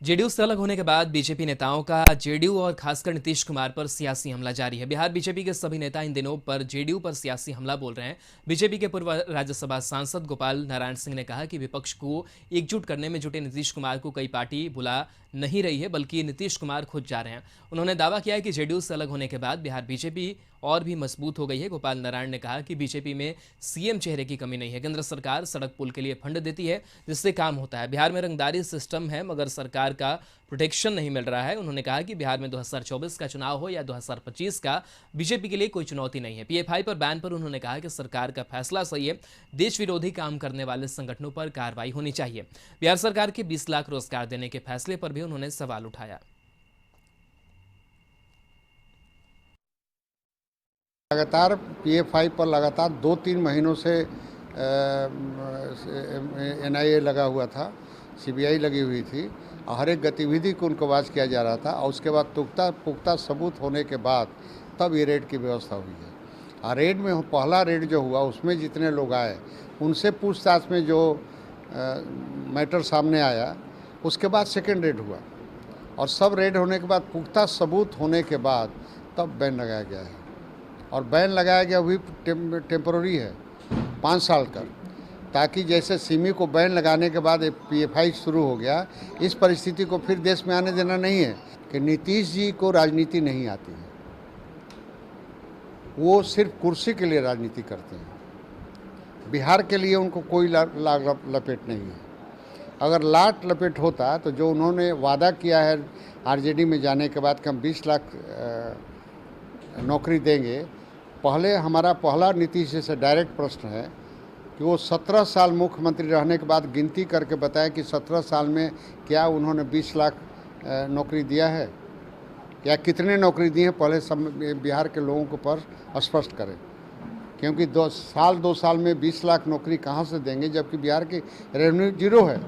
JDU से अलग होने के बाद बीजेपी नेताओं का जेडीयू और खासकर नीतीश कुमार पर सियासी हमला जारी है। बिहार बीजेपी के सभी नेता इन दिनों पर जेडीयू पर सियासी हमला बोल रहे हैं। बीजेपी के पूर्व राज्यसभा सांसद गोपाल नारायण सिंह ने कहा कि विपक्ष को एकजुट करने में जुटे नीतीश कुमार को कई पार्टी बुला नहीं रही है, बल्कि नीतीश कुमार खुद जा रहे हैं। उन्होंने दावा किया है कि जेडीयू से अलग होने के बाद बिहार बीजेपी और भी मजबूत हो गई है। गोपाल नारायण ने कहा कि बीजेपी में सीएम चेहरे की कमी नहीं है। केंद्र सरकार सड़क पुल के लिए फंड देती है, जिससे काम होता है। बिहार में रंगदारी सिस्टम है, मगर सरकार का प्रोटेक्शन नहीं मिल रहा है। उन्होंने कहा कि बिहार में 2024 का चुनाव हो या 2025 का, बीजेपी के लिए कोई चुनौती नहीं है। पीएफआई पर बैन पर उन्होंने कहा कि सरकार का फैसला सही है, देश विरोधी काम करने वाले संगठनों पर कार्रवाई होनी चाहिए। बिहार सरकार के 20 लाख रोजगार देने के फैसले पर भी उन्होंने सवाल उठाया। लगातार पीएफआई पर लगातार 2-3 महीनों से एनआईए लगा हुआ था, सीबीआई लगी हुई थी और हर एक गतिविधि को उनको वाच किया जा रहा था। और उसके बाद पुख्ता सबूत होने के बाद तब ये रेड की व्यवस्था हुई है। और रेड में पहला रेड जो हुआ उसमें जितने लोग आए उनसे पूछताछ में जो मैटर सामने आया, उसके बाद सेकेंड रेड हुआ और सब रेड होने के बाद पुख्ता सबूत होने के बाद तब बैन लगाया गया है। और बैन लगाया गया भी टेम्पररी है, 5 साल का, ताकि जैसे सिमी को बैन लगाने के बाद पीएफआई शुरू हो गया, इस परिस्थिति को फिर देश में आने देना नहीं है कि नीतीश जी को राजनीति नहीं आती है। वो सिर्फ कुर्सी के लिए राजनीति करते हैं। बिहार के लिए उनको कोई लाग लपेट नहीं है। अगर लाट लपेट होता तो जो उन्होंने वादा किया है आरजेडी में जाने के बाद कि हम 20 लाख नौकरी देंगे, हमारा पहला नीतीश जी से डायरेक्ट प्रश्न है कि वो 17 साल मुख्यमंत्री रहने के बाद गिनती करके बताएं कि 17 साल में क्या उन्होंने 20 लाख नौकरी दिया है या कितने नौकरी दी है, पहले सब बिहार के लोगों को पर स्पष्ट करें। क्योंकि 2 साल में 20 लाख नौकरी कहाँ से देंगे, जबकि बिहार की रेवेन्यू जीरो है।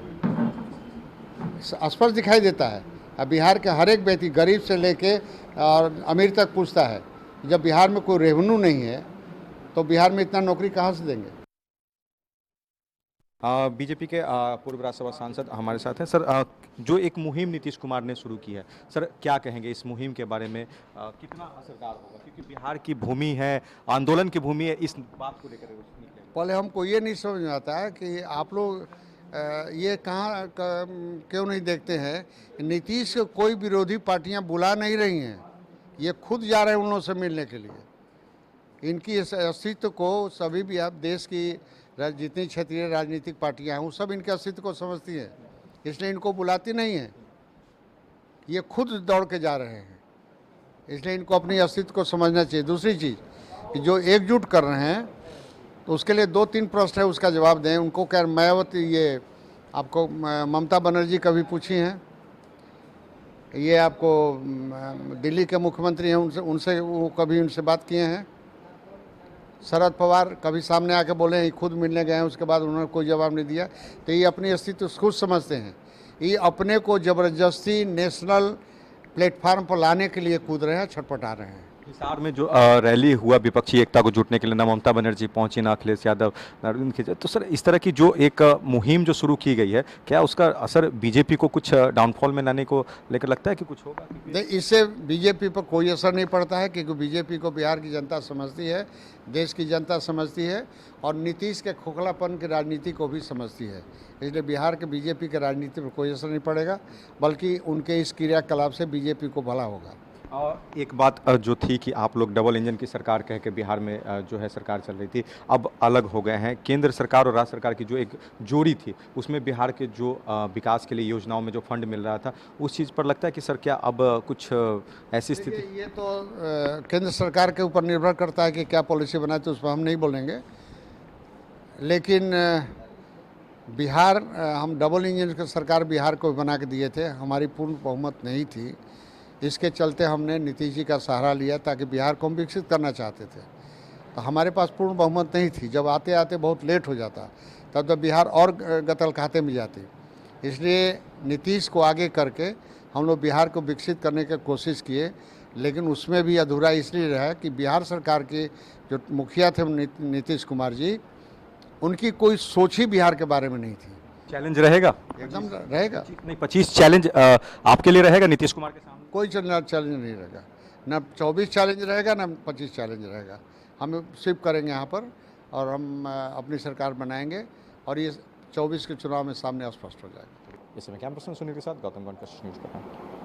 स्पष्ट दिखाई देता है। अब बिहार के हर एक व्यक्ति गरीब से लेके और अमीर तक पूछता है, जब बिहार में कोई रेवेन्यू नहीं है तो बिहार में इतना नौकरी कहाँ से देंगे। बीजेपी के पूर्व राज्यसभा सांसद हमारे साथ हैं। सर, जो एक मुहिम नीतीश कुमार ने शुरू की है, सर क्या कहेंगे इस मुहिम के बारे में? कितना असरदार होगा, क्योंकि बिहार की भूमि है, आंदोलन की भूमि है, इस बात को लेकर पहले हमको ये नहीं समझ में आता है कि आप लोग ये कहाँ क्यों नहीं देखते हैं, नीतीश को कोई विरोधी पार्टियां बुला नहीं रही हैं, ये खुद जा रहे हैं उन लोगों से मिलने के लिए। इनकी इस अस्तित्व को सभी भी, आप देश की जितनी क्षेत्रीय राजनीतिक पार्टियां हैं वो सब इनके अस्तित्व को समझती हैं, इसलिए इनको बुलाती नहीं हैं। ये खुद दौड़ के जा रहे हैं, इसलिए इनको अपनी अस्तित्व को समझना चाहिए। दूसरी चीज़ कि जो एकजुट कर रहे हैं तो उसके लिए 2-3 प्रश्न है, उसका जवाब दें उनको। क्या मायावती, ये आपको ममता बनर्जी कभी पूछी हैं? ये आपको दिल्ली के मुख्यमंत्री हैं, उनसे वो कभी उनसे बात किए हैं? शरद पवार कभी सामने आके बोले हैं, खुद मिलने गए हैं, उसके बाद उन्होंने कोई जवाब नहीं दिया। तो ये अपनी अस्तित्व खुद समझते हैं। ये अपने को ज़बरदस्ती नेशनल प्लेटफार्म पर लाने के लिए कूद रहे हैं, छटपटा रहे हैं। हिसार में जो रैली हुआ विपक्षी एकता को जुटने के लिए, ना ममता बनर्जी पहुंची, ना अखिलेश यादव, ना अरविंद केजरीवाल, तो सर इस तरह की जो एक मुहिम जो शुरू की गई है, क्या उसका असर बीजेपी को कुछ डाउनफॉल में लाने को लेकर लगता है कि कुछ होगा? नहीं, इससे बीजेपी पर कोई असर नहीं पड़ता है, क्योंकि बीजेपी को बिहार की जनता समझती है, देश की जनता समझती है और नीतीश के खोखलापन की राजनीति को भी समझती है। इसलिए बिहार के बीजेपी के राजनीति पर कोई असर नहीं पड़ेगा, बल्कि उनके इस क्रियाकलाप से बीजेपी को भला होगा। और एक बात जो थी कि आप लोग डबल इंजन की सरकार कह के बिहार में जो है सरकार चल रही थी, अब अलग हो गए हैं। केंद्र सरकार और राज्य सरकार की जो एक जोड़ी थी, उसमें बिहार के जो विकास के लिए योजनाओं में जो फंड मिल रहा था, उस चीज़ पर लगता है कि सर क्या अब कुछ ऐसी स्थिति? ये तो केंद्र सरकार के ऊपर निर्भर करता है कि क्या पॉलिसी बनाए, तो उस पर हम नहीं बोलेंगे। लेकिन बिहार, हम डबल इंजन की सरकार बिहार को बना के दिए थे, हमारी पूर्ण बहुमत नहीं थी। इसके चलते हमने नीतीश जी का सहारा लिया, ताकि बिहार को हम विकसित करना चाहते थे। तो हमारे पास पूर्ण बहुमत नहीं थी, जब आते आते बहुत लेट हो जाता, तब तो बिहार और गतल खाते में जाती। इसलिए नीतीश को आगे करके हम लोग बिहार को विकसित करने की कोशिश किए, लेकिन उसमें भी अधूरा इसलिए रहा कि बिहार सरकार के जो मुखिया थे नीतीश कुमार जी, उनकी कोई सोच ही बिहार के बारे में नहीं थी। चैलेंज रहेगा एकदम रहेगा। नहीं 25 चैलेंज आपके लिए रहेगा नीतीश कुमार के सामने? कोई चैलेंज नहीं रहेगा, न 24 चैलेंज रहेगा न 25 चैलेंज रहेगा। हम स्वीप करेंगे यहाँ पर और हम अपनी सरकार बनाएंगे और ये 24 के चुनाव में सामने स्पष्ट हो जाएगा। इस समय कैमरा पर्सन सुनील के साथ गौतम गौड़ का न्यूज़।